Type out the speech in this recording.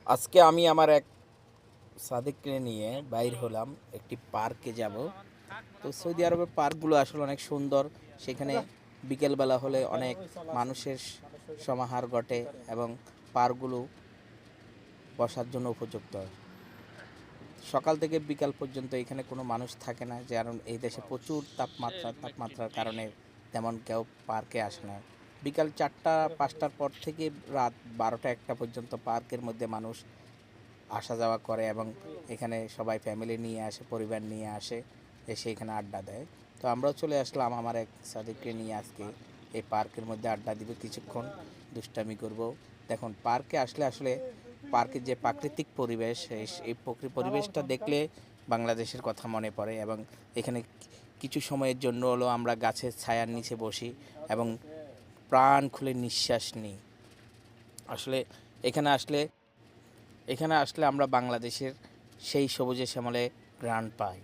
আজকে আমি আমার এক সাদিককে নিয়ে বাইর হলাম, একটি পার্কে যাব। তো সৌদি আরবের পার্কগুলো আসলে অনেক সুন্দর। সেখানে বিকেলবেলা হলে অনেক মানুষের সমাহার ঘটে এবং পার্কগুলো বসার জন্য উপযুক্ত। সকাল থেকে বিকাল পর্যন্ত এখানে কোনো মানুষ থাকে না, কারণ এই দেশে প্রচুর তাপমাত্রার কারণে তেমন কেউ পার্কে আসে না। বিকাল 4টা 5টার পর থেকে রাত 12টা 1টা পর্যন্ত পার্কের মধ্যে মানুষ আসা যাওয়া করে এবং এখানে সবাই ফ্যামিলি নিয়ে আসে, পরিবার নিয়ে আসে, এসে এখানে আড্ডা দেয়। তো আমরাও চলে আসলাম আমার এক সাদিককে নিয়ে আজকে এই পার্কের মধ্যে আড্ডা দিব, কিছুক্ষণ দুষ্টামি করব। দেখুন, পার্কে আসলে আসলে পার্কের যে প্রাকৃতিক পরিবেশ, এই পরিবেশটা দেখলে বাংলাদেশের কথা মনে পড়ে এবং এখানে কিছু সময়ের জন্য হলো আমরা গাছের ছায়ার নিচে বসি এবং প্রাণ খুলে নিঃশ্বাস নিই। আসলে এখানে আসলে এখানে আসলে আমরা বাংলাদেশের সেই সবুজে শ্যামলে ঘ্রাণ পাই।